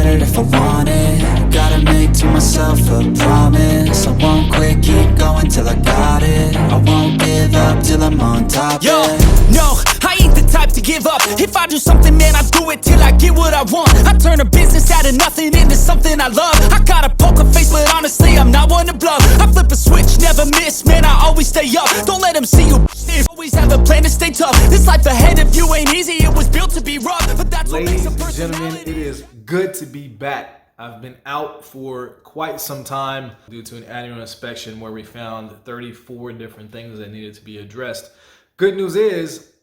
get it if I want it. Gotta make to myself a promise. I won't quit, keep going till I got it. I won't give up till I'm on top. Yo, yeah. no, I ain't the type to give up. If I do something, man, I do it till I get what I want. I turn a business out of nothing into something I love. I got a poker face, but honestly, I'm not one to bluff. I flip a switch, never miss, man, I always stay up. Don't let them see you, always have a plan to stay tough. This life ahead of you ain't easy, it was built to be rough. But that's what makes a Ladies and personality. gentlemen, it is good to be back. I've been out for quite some time due to an annual inspection where we found 34 different things that needed to be addressed. Good news is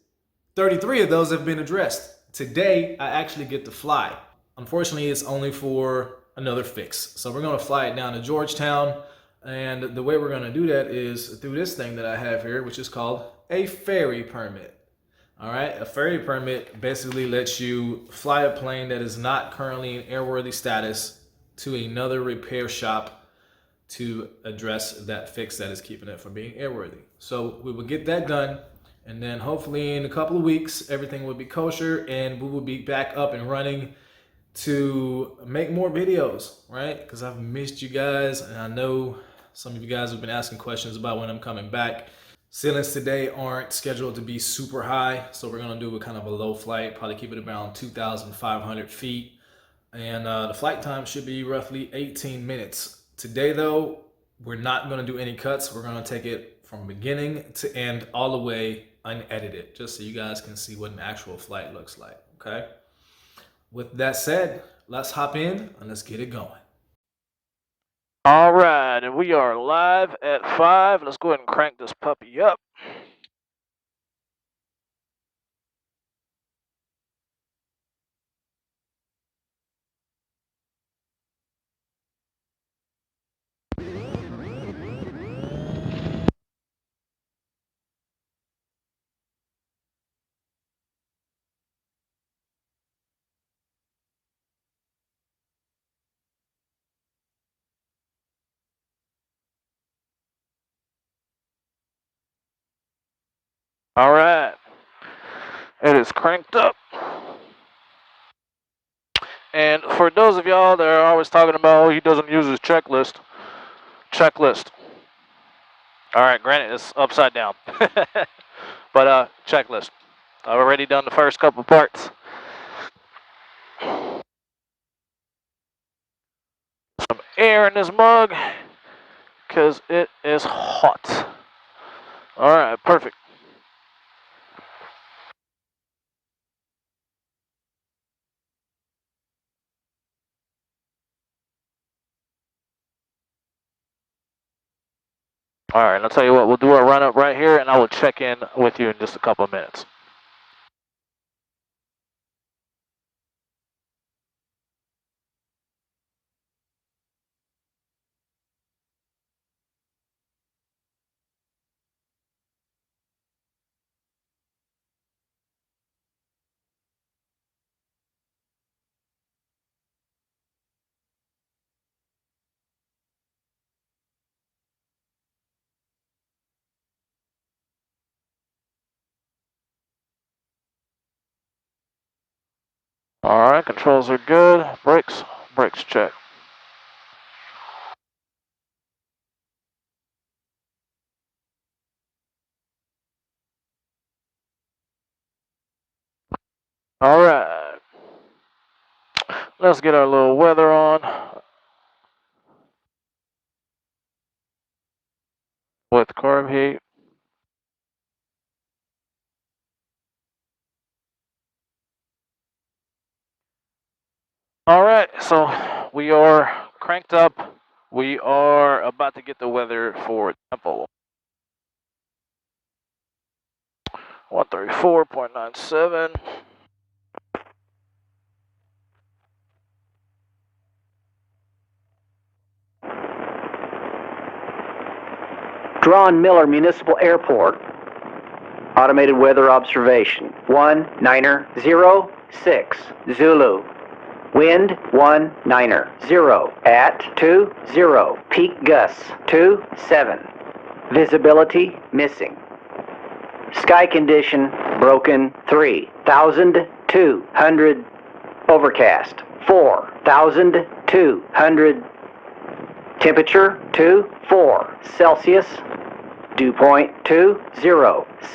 33 of those have been addressed. Today, I actually get to fly. Unfortunately, it's only for another fix. So we're gonna fly it down to Georgetown. And the way we're gonna do that is through this thing that I have here, which is called a ferry permit. All right, a ferry permit basically lets you fly a plane that is not currently in airworthy status to another repair shop to address that fix that is keeping it from being airworthy. So we will get that done, and then hopefully in a couple of weeks, everything will be kosher and we will be back up and running to make more videos, right? Because I've missed you guys, and I know some of you guys have been asking questions about when I'm coming back. Ceilings today aren't scheduled to be super high, so we're gonna do a kind of a low flight, probably keep it around 2,500 feet. And the flight time should be roughly 18 minutes. Today though, we're not gonna do any cuts. We're gonna take it from beginning to end all the way unedited, just so you guys can see what an actual flight looks like, okay? With that said, let's hop in and let's get it going. All right, and we are live at 5. Let's go ahead and crank this puppy up. All right, it is cranked up. And for those of y'all that are always talking about, oh, he doesn't use his checklist. All right, granted, it's upside down. But checklist. I've already done the first couple parts. Some air in this mug, because it is hot. All right, perfect. All right, I'll tell you what, we'll do our run up right here, and I will check in with you in just a couple of minutes. All right, controls are good. Brakes check. All right, let's get our little weather on with carb heat. All right, so we are cranked up. We are about to get the weather for Temple. 134.97. Drawn Miller Municipal Airport. Automated weather observation. 1906 Zulu. Wind 19 at 20. Peak gusts 27. Visibility missing. Sky condition broken 3,200. Overcast 4,200. Temperature 24 Celsius. Dew point 20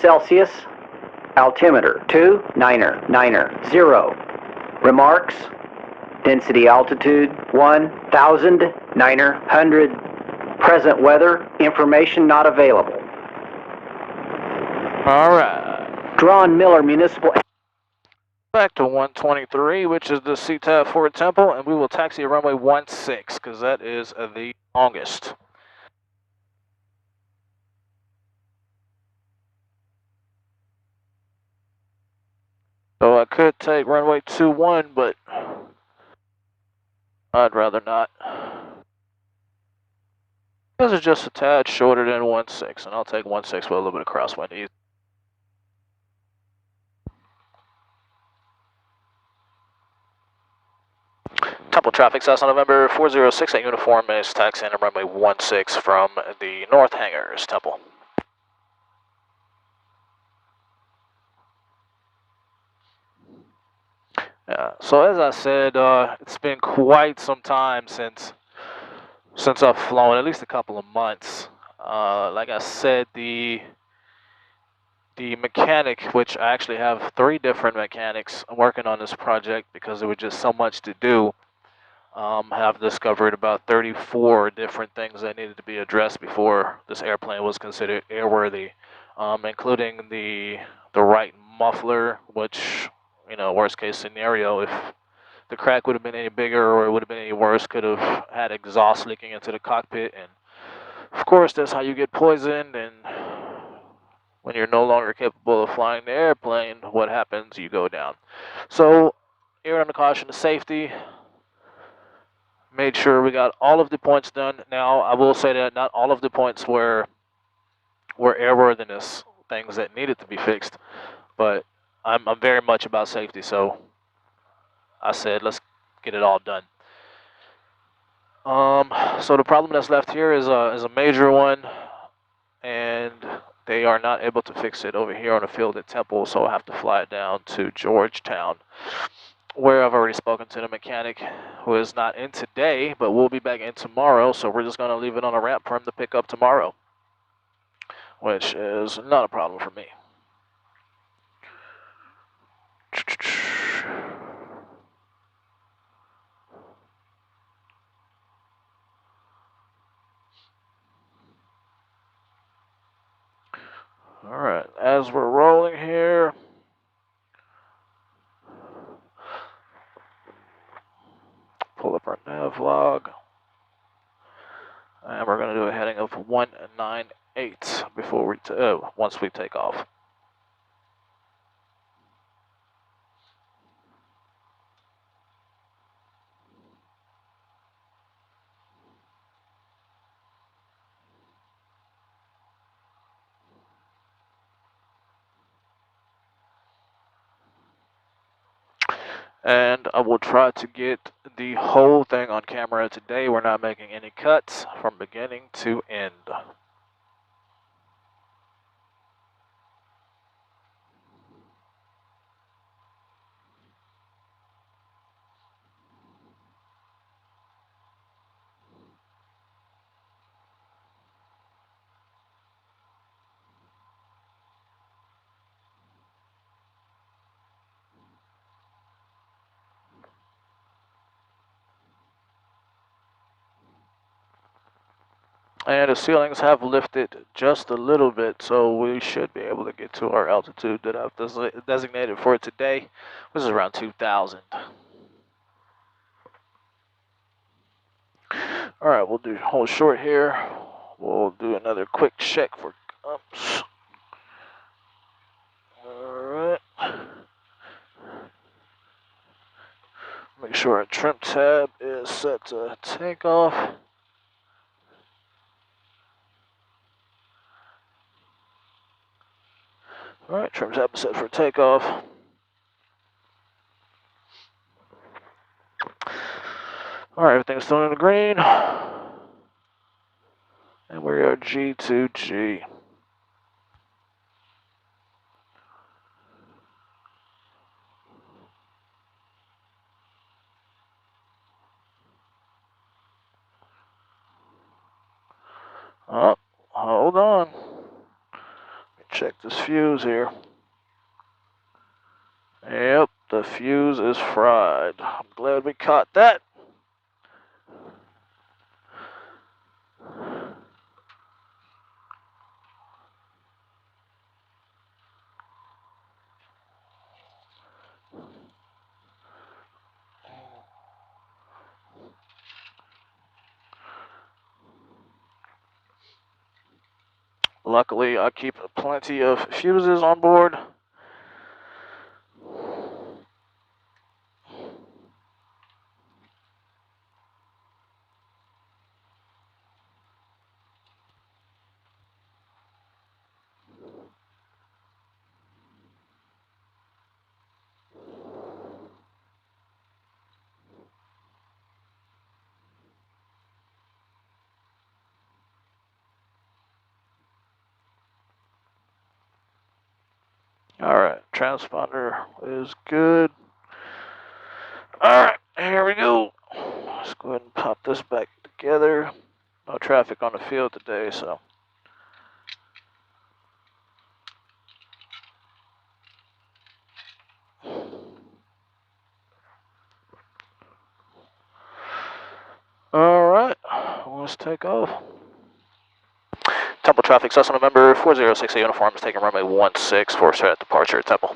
Celsius. Altimeter 2990. Remarks. Density altitude 1,900. Present weather information not available. All right. Drawn Miller Municipal. Back to 123, which is the CTAF for Temple, and we will taxi runway 16, because that is the longest. So I could take runway 21, but I'd rather not. Because it's just a tad shorter than 16, and I'll take 16 with a little bit of crosswind ease. Temple traffic, Cessna November 406 at uniform is taxiing to runway 16 from the north hangars, Temple. So as I said, it's been quite some time since I've flown, at least a couple of months. Like I said, the mechanic, which I actually have 3 different mechanics working on this project because there was just so much to do, have discovered about 34 different things that needed to be addressed before this airplane was considered airworthy, including the right muffler, which, you know, worst case scenario, if the crack would have been any bigger or it would have been any worse, could have had exhaust leaking into the cockpit, and of course that's how you get poisoned. And when you're no longer capable of flying the airplane, what happens? You go down. So err on the caution of safety. Made sure we got all of the points done. Now I will say that not all of the points were airworthiness things that needed to be fixed, but I'm very much about safety, so I said let's get it all done. So the problem that's left here is a major one, and they are not able to fix it over here on the field at Temple, so I'll have to fly it down to Georgetown, where I've already spoken to the mechanic, who is not in today, but will be back in tomorrow, so we're just going to leave it on a ramp for him to pick up tomorrow, which is not a problem for me. All right, as we're rolling here, pull up our nav log, and we're going to do a heading of 198 before we once we take off. And I will try to get the whole thing on camera today. We're not making any cuts from beginning to end. And the ceilings have lifted just a little bit, so we should be able to get to our altitude that I've designated for today, which is around 2,000. All right, we'll hold short here. We'll do another quick check for umps. All right. Make sure our trim tab is set to takeoff. All right, trim tab is set for takeoff. All right, everything's still in the green. And we are G2G. check this fuse here. Yep, the fuse is fried. I'm glad we caught that. Luckily, I keep plenty of fuses on board. Alright, transponder is good. Alright, here we go. Let's go ahead and pop this back together. No traffic on the field today, so. Alright, let's take off. Temple traffic, Cessna member 406A uniform is taking runway 16 for straight departure at Temple.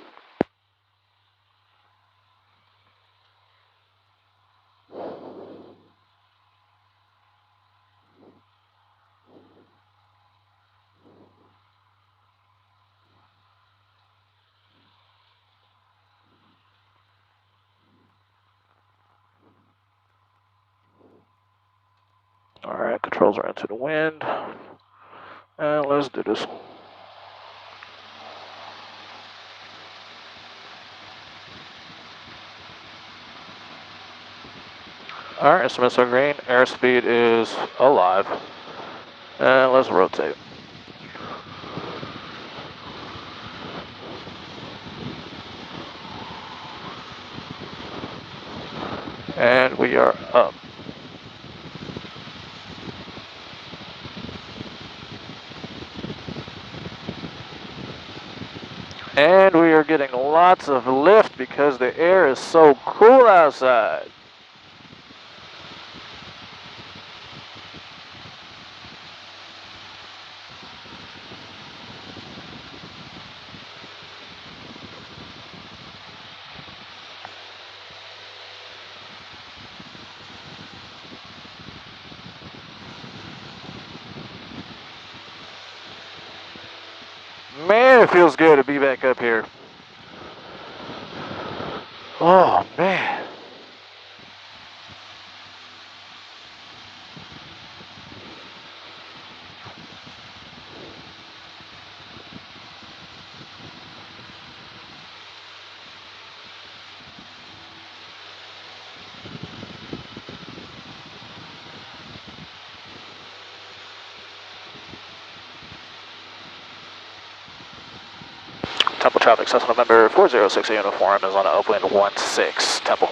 Alright, controls are into the wind. And let's do this. Alright, instruments are green, airspeed is alive. And let's rotate. And we are up. And we are getting lots of lift because the air is so cool outside. Man, it feels good to be back up here. Oh, man. Temple traffic, Cessna member 406A uniform is on upwind 16, Temple.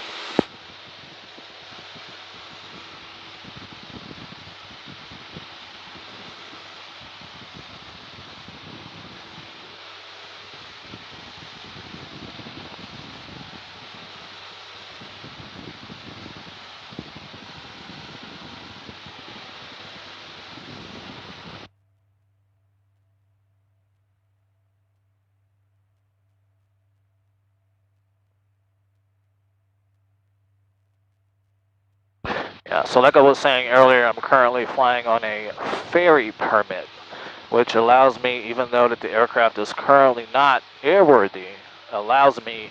Yeah, so like I was saying earlier, I'm currently flying on a ferry permit, which allows me, even though that the aircraft is currently not airworthy, allows me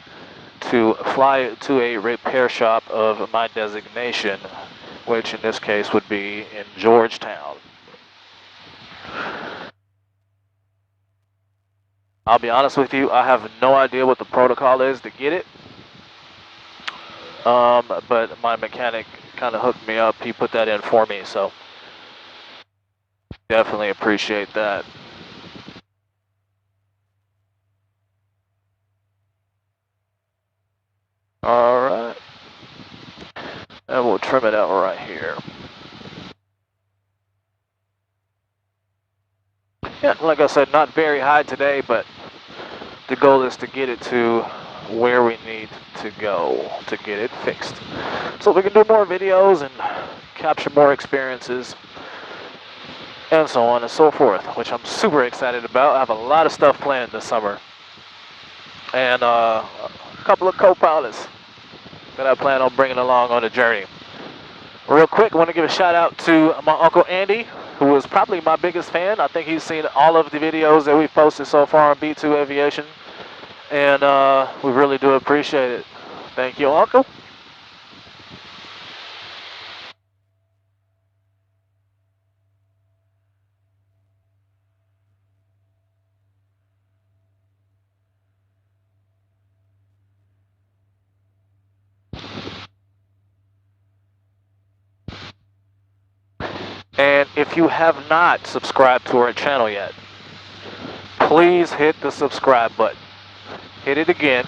to fly to a repair shop of my designation, which in this case would be in Georgetown. I'll be honest with you, I have no idea what the protocol is to get it. But my mechanic kind of hooked me up. He put that in for me, so definitely appreciate that. All right, and we'll trim it out right here. Yeah, like I said, not very high today, but the goal is to get it to where we need to go to get it fixed. So we can do more videos and capture more experiences and so on and so forth, which I'm super excited about. I have a lot of stuff planned this summer. And a couple of co-pilots that I plan on bringing along on the journey. Real quick, I want to give a shout out to my Uncle Andy, who is probably my biggest fan. I think he's seen all of the videos that we've posted so far on B2 Aviation. And we really do appreciate it. Thank you, Uncle. And if you have not subscribed to our channel yet, please hit the subscribe button. Hit it again,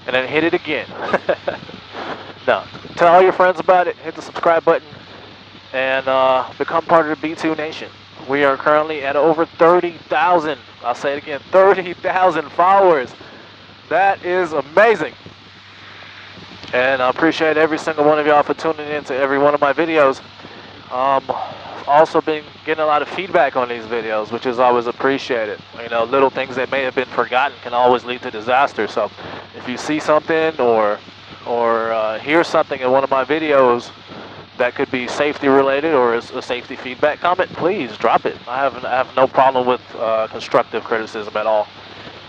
and then hit it again. No, tell all your friends about it, hit the subscribe button, and become part of the B2 Nation. We are currently at over 30,000, I'll say it again, 30,000 followers. That is amazing. And I appreciate every single one of y'all for tuning in to every one of my videos. Also been getting a lot of feedback on these videos, which is always appreciated. You know, little things that may have been forgotten can always lead to disaster. So if you see something or hear something in one of my videos that could be safety related or is a safety feedback comment, please drop it. I have no problem with constructive criticism at all.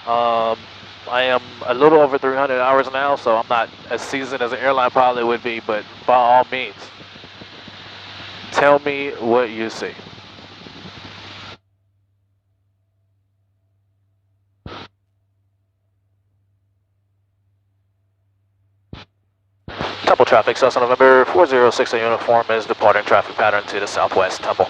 I am a little over 300 hours now, so I'm not as seasoned as an airline pilot would be, but by all means, tell me what you see. Temple traffic, Cessna November 406, a uniform is departing traffic pattern to the southwest, Temple.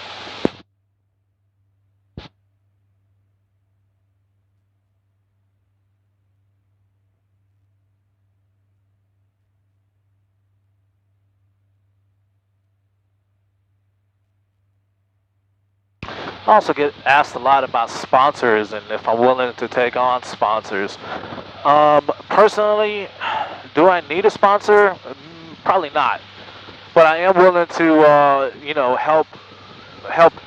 I also get asked a lot about sponsors and if I'm willing to take on sponsors. Personally, do I need a sponsor? Probably not. But I am willing to, you know, help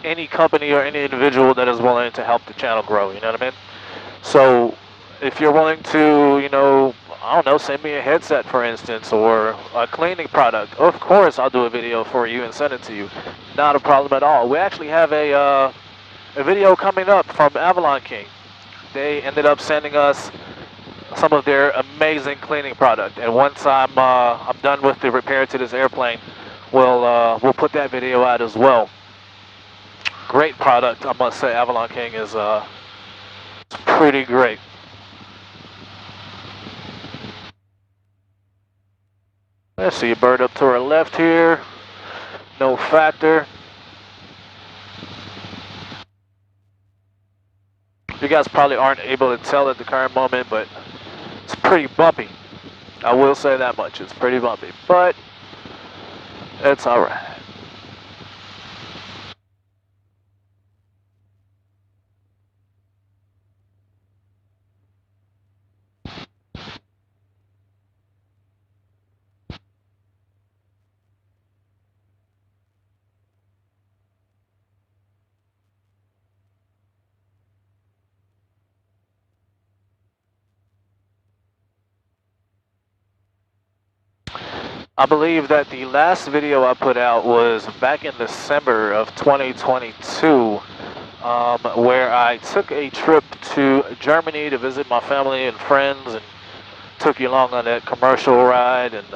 any company or any individual that is willing to help the channel grow. You know what I mean? So if you're willing to, you know, I don't know, send me a headset, for instance, or a cleaning product, of course I'll do a video for you and send it to you. Not a problem at all. We actually have a video coming up from Aviation King. They ended up sending us some of their amazing cleaning product, and once I'm done with the repair to this airplane, we'll put that video out as well. Great product, I must say. Aviation King is pretty great. Let's see a bird up to our left here. No factor. You guys probably aren't able to tell at the current moment, but it's pretty bumpy. I will say that much. It's pretty bumpy, but it's all right. I believe that the last video I put out was back in December of 2022, where I took a trip to Germany to visit my family and friends, and took you along on that commercial ride, and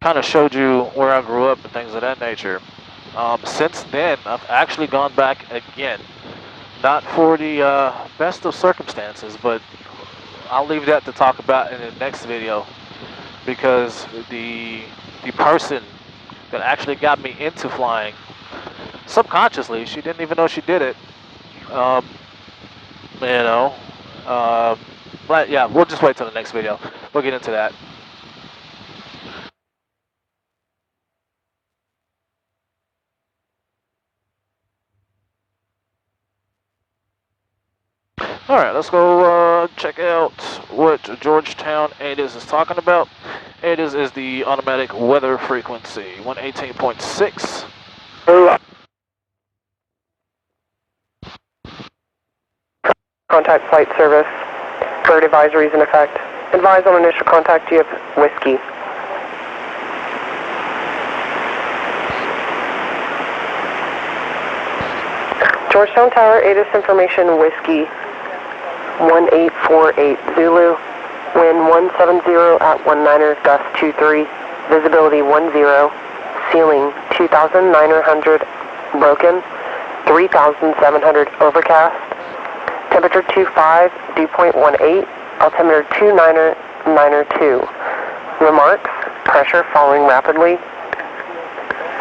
kind of showed you where I grew up and things of that nature. Since then, I've actually gone back again. Not for the best of circumstances, but I'll leave that to talk about in the next video. Because the person that actually got me into flying, subconsciously, she didn't even know she did it. You know, but yeah, we'll just wait till the next video. We'll get into that. All right, let's go check out what Georgetown ADIS is talking about. ADIS is the automatic weather frequency, 118.6. Contact flight service. Bird advisories in effect. Advise on initial contact. Do you have whiskey? Georgetown Tower, ATIS information, whiskey 1848 Zulu, wind 170 at 19er, gust 23, visibility 10, ceiling 2,900 broken, 3,700 overcast, temperature 25, dew point 18, altimeter 29er, 92. Remarks, pressure falling rapidly,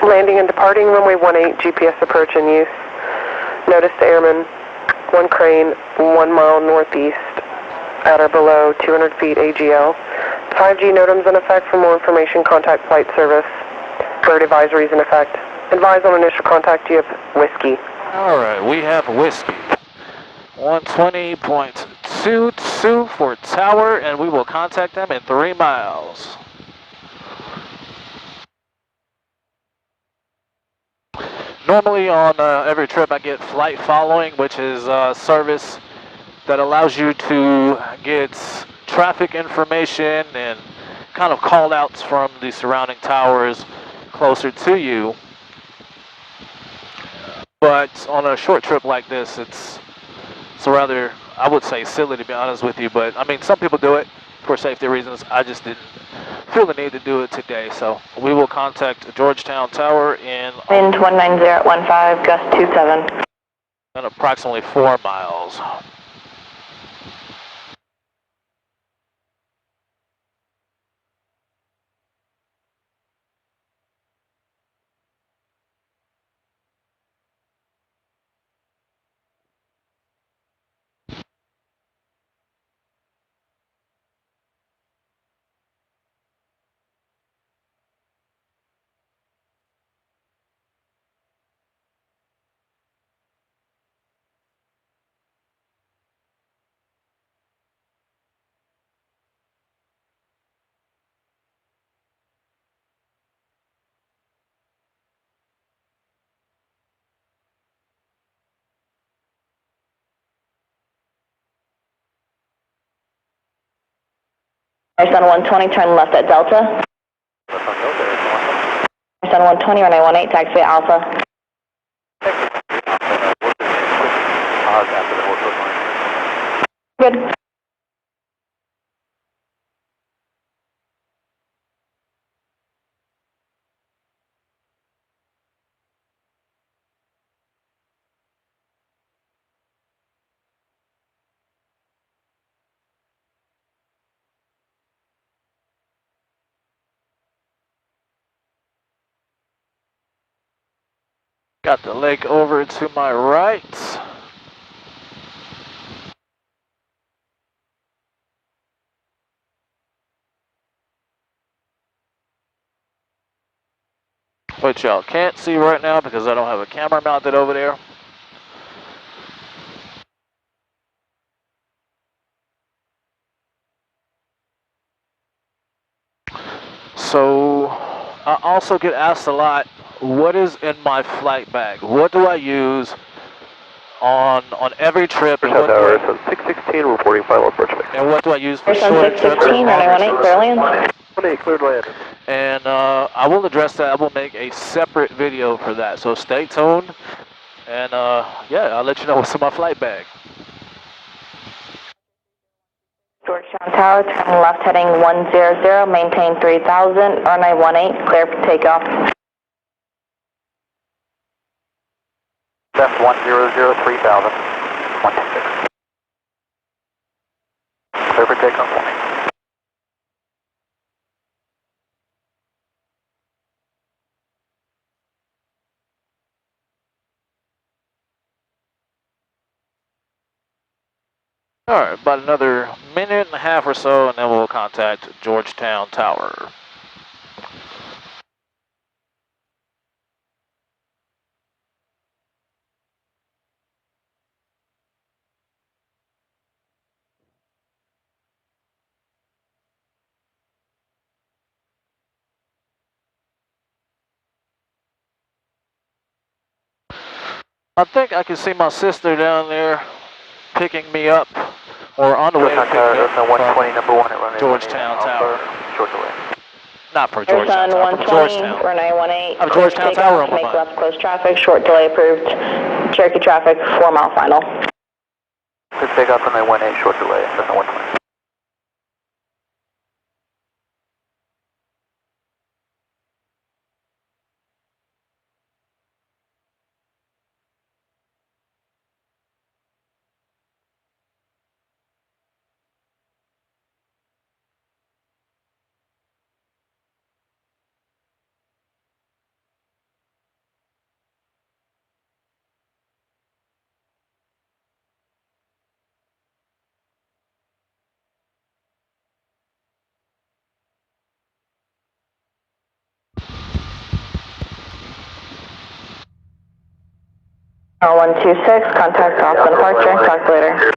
landing and departing runway 18, GPS approach in use. Notice to airmen, 1 crane, 1 mile northeast, at or below 200 feet AGL. 5G NOTAMs in effect. For more information, contact flight service. Bird advisories in effect. Advise on initial contact. Do you have whiskey? All right, we have whiskey. 120.22 for tower, and we will contact them in 3 miles. Normally on every trip I get flight following, which is service that allows you to get traffic information and kind of call outs from the surrounding towers closer to you. But on a short trip like this, it's rather, I would say, silly to be honest with you, but I mean, some people do it for safety reasons. I just didn't feel the need to do it today, so we will contact Georgetown Tower in Wind 190 at 15, gust 27. in approximately 4 miles. Sun 120, turn left at Delta. Sun 120, runway 18, taxi at Alpha. Good. Got the lake over to my right. Which y'all can't see right now because I don't have a camera mounted over there. So I also get asked a lot, what is in my flight bag? What do I use on every trip? And what, Tower, 616, reporting final approach. and what do I use for Sun short trips? 616, runway 18, clear land. 18, cleared land. And I will address that. I will make a separate video for that. So stay tuned. And yeah, I'll let you know what's in my flight bag. Georgetown Tower, turn left heading 100, maintain 3000, runway 18, clear for takeoff. Left 100, 3000, 126. Clear for takeoff for me. Alright, about another minute and a half or so, and then we'll contact Georgetown Tower. I think I can see my sister down there picking me up, or on the way to pick me up from 120, number 1 at runway Georgetown 18, Tower. short delay. Not for Georgetown Tower, from 120, Georgetown. runway 18, I have clear Georgetown takeoff, Tower on my make mind. left close traffic, short delay approved. Cherokee traffic, 4 mile final. Clear takeoff, runway 18, short delay, runway 120. R126, contact off departure, talk later.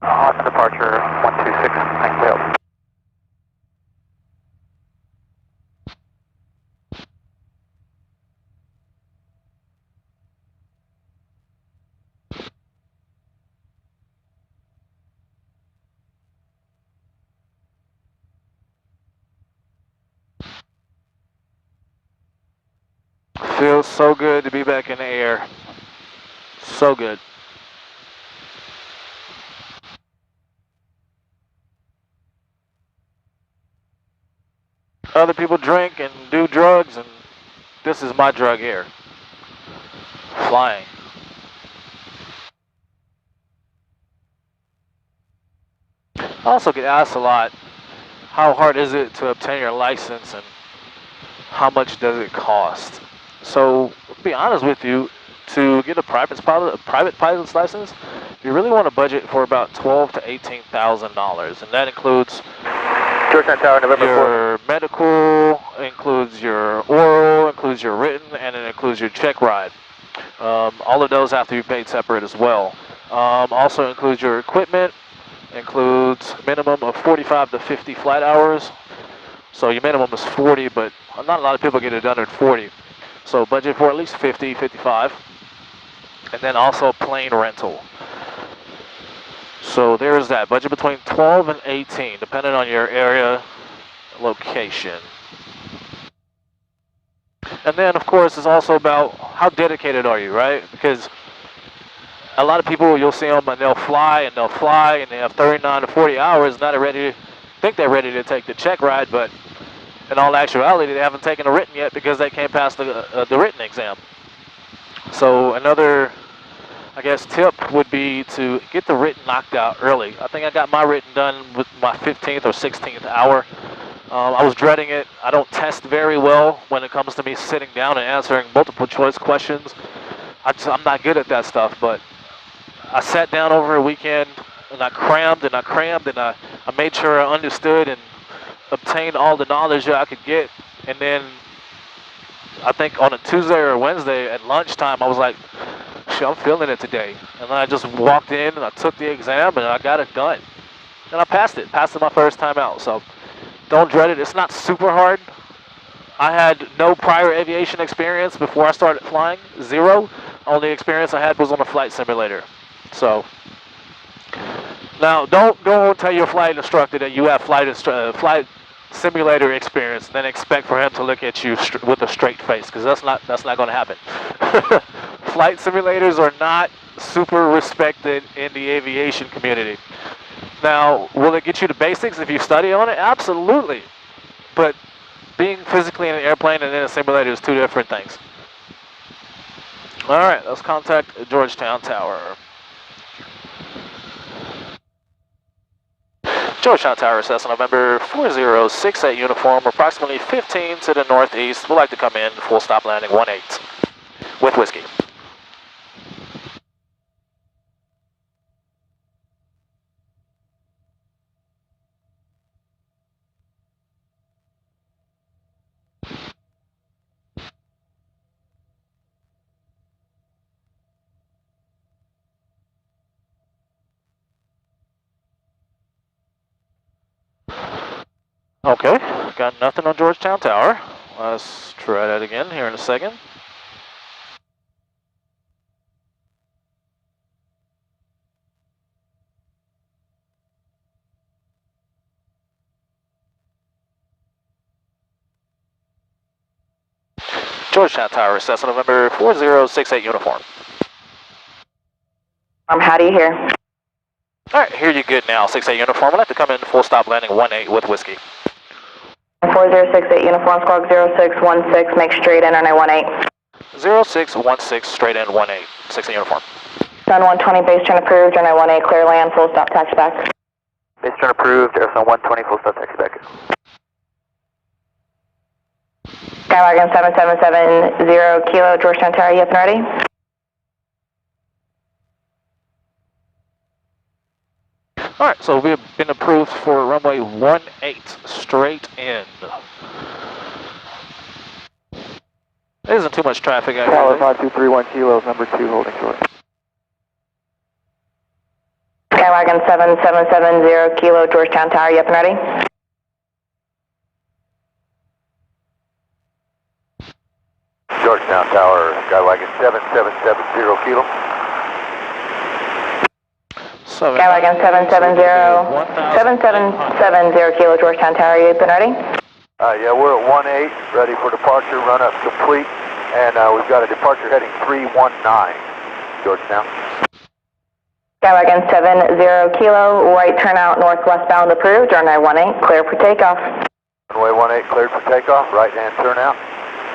Austin departure 126, thanks for help. Feels so good to be back in the air. So good. Other people drink and do drugs, and this is my drug here. Flying. I also get asked a lot, how hard is it to obtain your license and how much does it cost? So, to be honest with you, to get a private pilot's license, you really want to budget for about $12,000 to $18,000, and that includes Georgetown Tower, November 4th. your medical, includes your oral, includes your written, and it includes your check ride. All of those have to be paid separate as well. Also includes your equipment, includes minimum of 45 to 50 flight hours. So your minimum is 40, but not a lot of people get it done in 40. So budget for at least 50, 55. And then also plane rental. So there's that. Budget between 12 and 18, depending on your area, location. And then, of course, it's also about how dedicated are you, right? Because a lot of people, you'll see them and they'll fly and they have 39 to 40 hours, now they're ready, think they're ready to take the check ride, but in all actuality, they haven't taken a written yet because they can't pass the written exam. So another, I guess, tip would be to get the written knocked out early. I think I got my written done with my 15th or 16th hour. I was dreading it. I don't test very well when it comes to me sitting down and answering multiple choice questions. I'm not good at that stuff, but I sat down over a weekend and I crammed and I made sure I understood and obtained all the knowledge that I could get. And then I think on a Tuesday or Wednesday at lunchtime, I was like, shit, I'm feeling it today. And then I just walked in and I took the exam and I got it done. And I passed it my first time out. So don't dread it. It's not super hard. I had no prior aviation experience before I started flying, zero. Only experience I had was on a flight simulator. So now don't go and tell your flight instructor that you have flight simulator experience, and then expect for him to look at you with a straight face, because that's not going to happen. Flight simulators are not super respected in the aviation community. Now, will it get you the basics if you study on it? Absolutely. But being physically in an airplane and in a simulator is two different things. All right, let's contact Georgetown Tower. Georgetown Tower, Cessna November 406 at uniform, approximately 15 to the northeast. We'd like to come in, full stop landing 18 with whiskey. Okay, got nothing on Georgetown Tower. Let's try that again here in a second. Georgetown Tower, Cessna November 4068 uniform. How do you hear? Alright, hear you good now, 68 uniform. I'd like to come in full stop landing 18 with whiskey. 4068 uniform, squawk 0616, make straight in runway 18. 0616, straight in 18, 68 uniform. Sun 120, base turn approved, runway 18, clear land, full stop, taxi back. Base turn approved, Airsun 120, full stop taxi back. Skywagon 7770 Kilo, Georgetown Tower, yes and ready? Alright, so we have been approved for runway 18, straight in. There isn't too much traffic out Tower here. 5231 Kilo, number 2, holding short. Skywagon 7770 Kilo, Georgetown Tower, yes and ready? Georgetown Tower, Skywagon 7770 Kilo. Skywagon 7770 Kilo, Georgetown Tower, you been ready? Yeah, we're at 18, ready for departure, run up complete, and we've got a departure heading 319, Georgetown. Skywagon 70 Kilo, right turnout northwestbound approved, runway 18, clear for takeoff. Runway 18 cleared for takeoff, right hand turnout,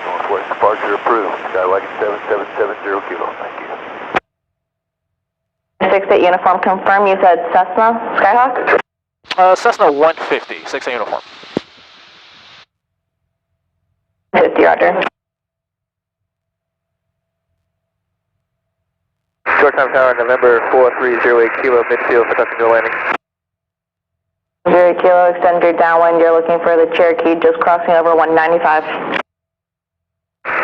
northwest departure approved, Skywagon 7770 Kilo, thank you. 68 uniform confirm, you said Cessna, Skyhawk? Cessna 150, 68 uniform. 50, roger. Georgetown Tower, November 4308 Kilo, midfield for touch and go landing. 0 Kilo, extend your downwind, you're looking for the Cherokee, just crossing over 195.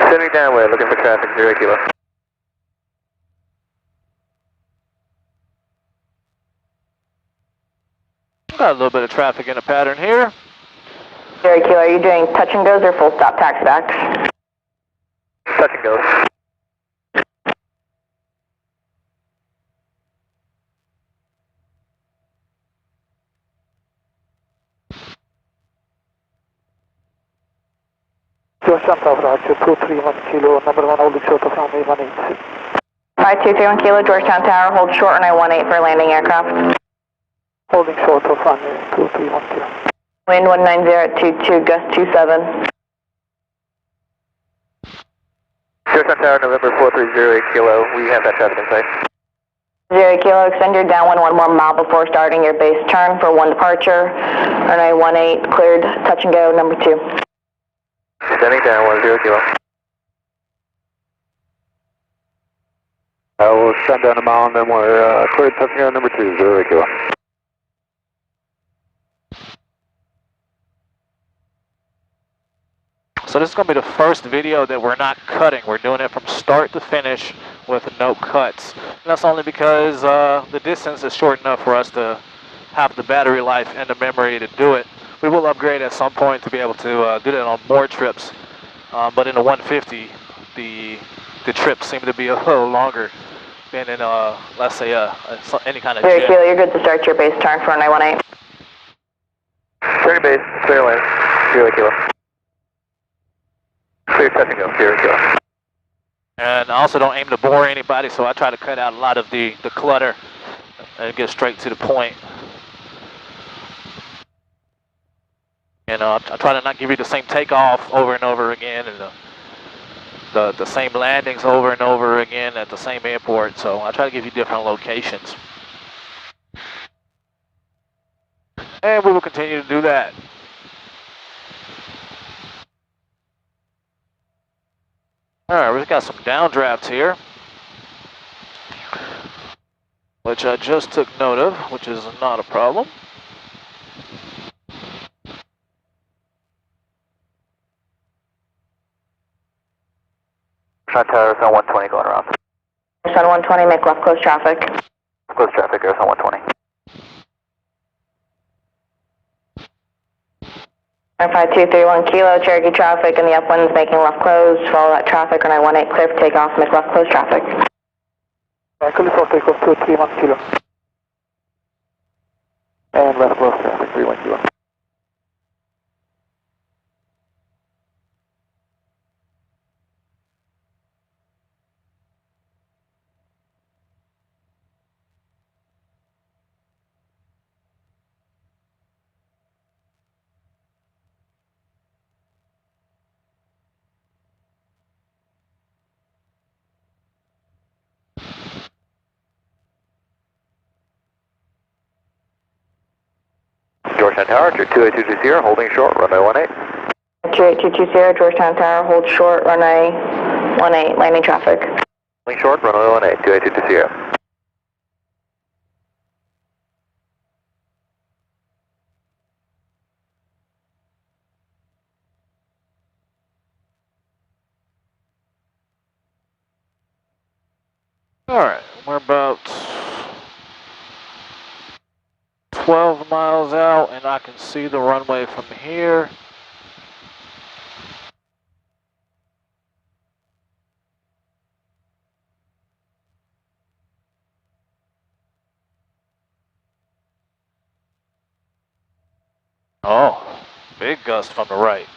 Sending downwind, looking for traffic, 0 Kilo. Got a little bit of traffic in the pattern here. 0 Kilo, are you doing touch and goes or full stop taxi back? Touch and go. Georgetown Tower, Roger, 231 Kilo, number 1 holding short of runway 18. 5231 Kilo, Georgetown Tower, hold short runway 18 for landing aircraft. Holding short of runway 231 Kilo. Wind 190 at 22, gust 27. Georgetown Tower, November 4308 Kilo, we have that traffic in sight. 0 Kilo, extend your downwind 1 more mile before starting your base turn for 1 departure. Runway 18 cleared, touch and go, number 2. Sending downwind, 0 Kilo. We'll shut down a mile and then we're cleared, touch and go, number 2, 0 Kilo. So this is going to be the first video that we're not cutting. We're doing it from start to finish with no cuts. And that's only because the distance is short enough for us to have the battery life and the memory to do it. We will upgrade at some point to be able to do that on more trips. But in the 150, the trips seem to be a little longer than in, let's say, any kind of 0 jet. Kilo, you're good to start your base turn for runway 18. Clear base, clear land, 0 Kilo. Clear touch and go, 0 Kilo. And I also don't aim to bore anybody, so I try to cut out a lot of the clutter and get straight to the point. You know, I try to not give you the same takeoff over and over again, and the same landings over and over again at the same airport. So I try to give you different locations. And we will continue to do that. Alright, we've got some downdrafts here, which I just took note of, which is not a problem. Georgetown Tower, Airsun 120 going around. Sun 120, make left close traffic. Close traffic, Airsun 120. 5231 Kilo, Cherokee traffic in the upwinds making left close. Follow that traffic, runway 18 clear for takeoff, make left close traffic. Clear for takeoff 231 Kilo. And left close traffic 31 Kilo. Georgetown Tower, 28220, holding short, runway 18. 28220, Georgetown Tower, hold short, runway 18, landing traffic. Holding short, runway 18, 28220. Alright, we're about 12 miles out and I can see the runway from here. Oh, big gust from the right.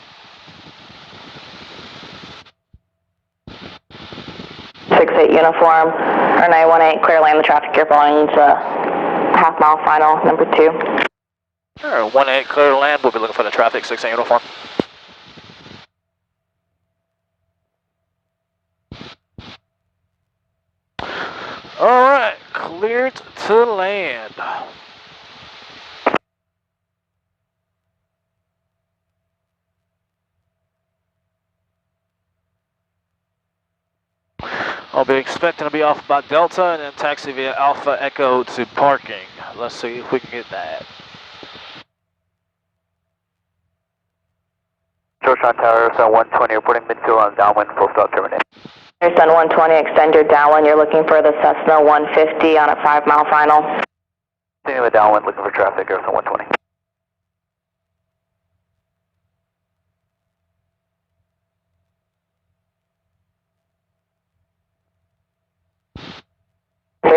68 uniform, runway 18, clear land the traffic you're following to half mile final, number 2. Alright, 18 clear to land, we'll be looking for the traffic, 68 uniform. Alright, cleared to land. I'll be expecting to be off by Delta and then taxi via Alpha Echo to parking. Let's see if we can get that. Georgetown Tower, Sun 120, reporting midfield on downwind, full stop terminate. Sun 120, extend your downwind, you're looking for the Cessna 150 on a 5 mile final. Continuing with downwind, looking for traffic, Sun 120.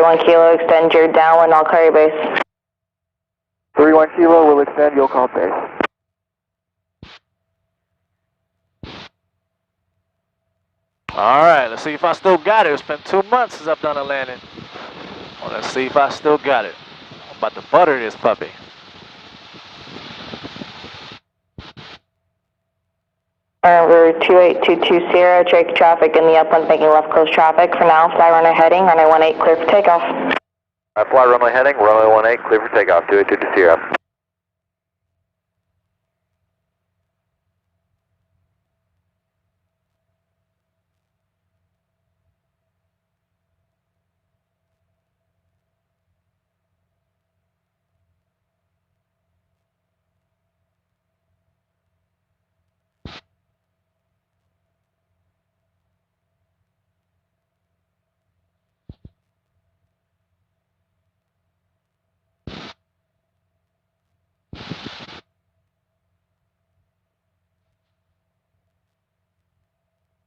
One Kilo, extend your downwind, I'll call your base. 31 Kilo, will extend, you'll call base. Alright, let's see if I still got it. It's been 2 months since I've done a landing. Well, let's see if I still got it. I'm about to butter this puppy. We're 28220, Cherokee traffic in the upwind making left close traffic. For now, fly runway heading, runway 18 clear for takeoff. Fly runway heading, runway 18, clear for takeoff, 28220.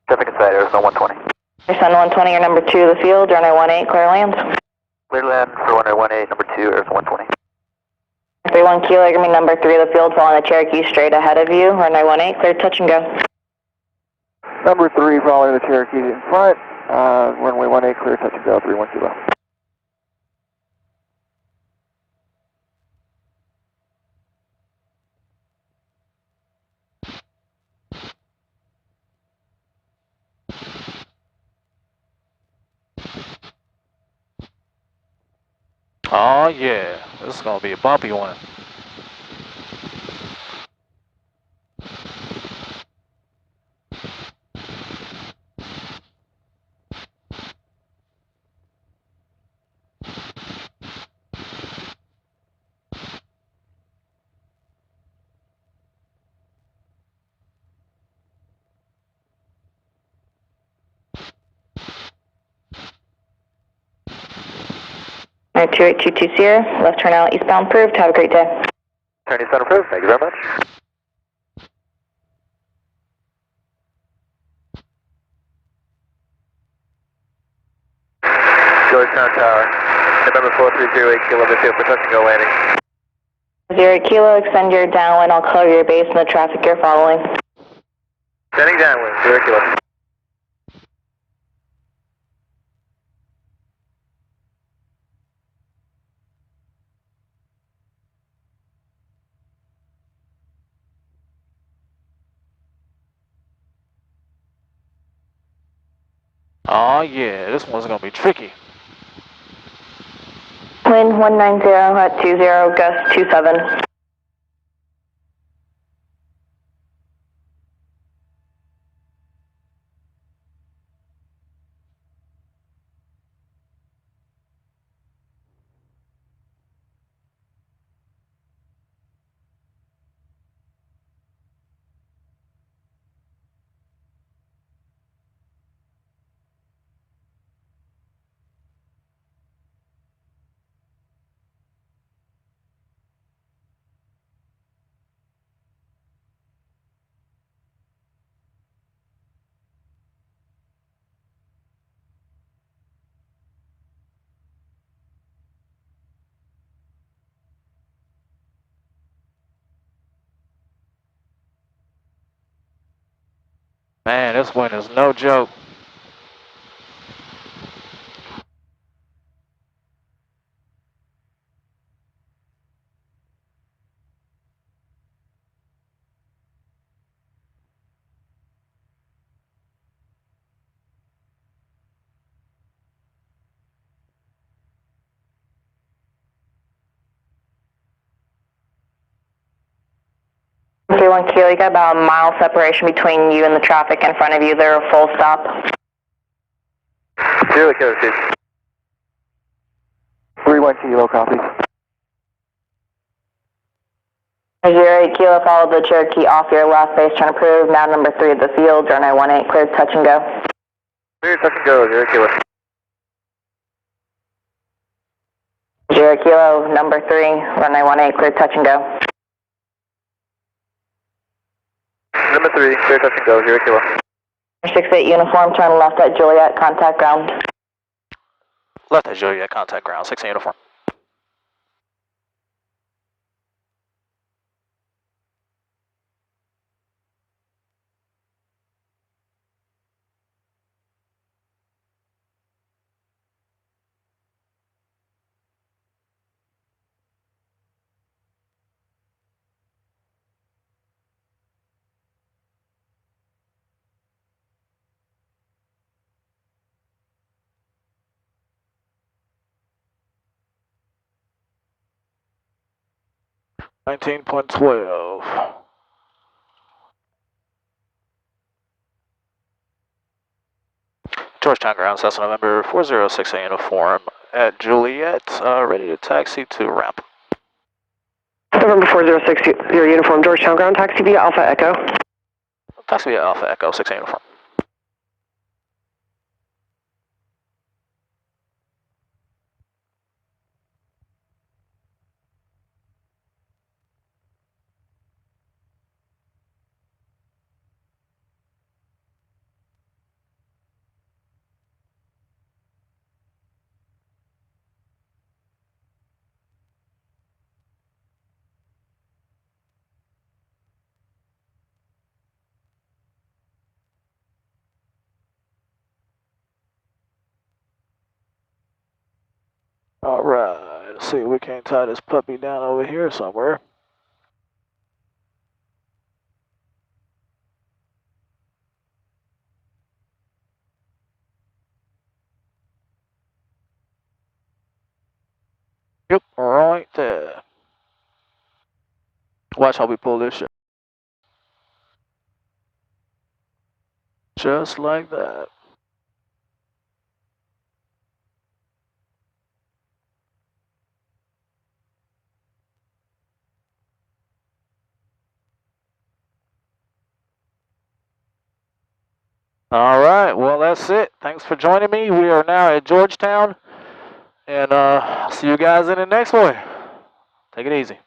Traffic inside, Arizona 120. Sun 120, you're number 2 of the field, runway 18, clear lands. Clear land for runway 18, number 2, Arizona 120. 31 Kilo, you're going to be number 3 of the field, following the Cherokee straight ahead of you, runway 18, clear touch and go. Number 3, following the Cherokee in front, runway 18, clear touch and go, 31 Kilo. Oh yeah, this is gonna be a bumpy one. Alright, 28220, left turn out eastbound approved, have a great day. Turn eastbound approved, thank you very much. Georgetown Tower. November 4308 Kilo, midfield for touch and go landing. 0 Kilo, extend your downwind. I'll cover your base and the traffic you're following. Sending downwind, 0 Kilo. Oh yeah, this one's gonna be tricky. Wind 190 at 20, gust 27. Man, this wind is no joke. Okay, 1 Kilo, you got about a mile separation between you and the traffic in front of you. They're a full stop. 0 Kilo, Steve. 3-1 Kilo, copy. 0 Kilo, follow the Cherokee off your left base, trying to prove. Now number 3 at the field, runway 18, clear touch and go. Clear touch and go, 0 Kilo. 0 Kilo, number 3, runway 18, clear touch and go. Number 3, clear touch and go, 0 Kilo. 68 uniform, turn left at Juliet, contact ground. Left at Juliet, contact ground, 6 uniform. $19.12. Georgetown ground, Cessna November 406 uniform at Juliet, ready to taxi to ramp. November 406, your uniform, Georgetown ground, taxi via Alpha Echo. Taxi via Alpha Echo, 6 uniform. Alright, let's see if we can't tie this puppy down over here somewhere. Yep, right there. Watch how we pull this shit. Just like that. Alright, well that's it. Thanks for joining me. We are now at Georgetown. And see you guys in the next one. Take it easy.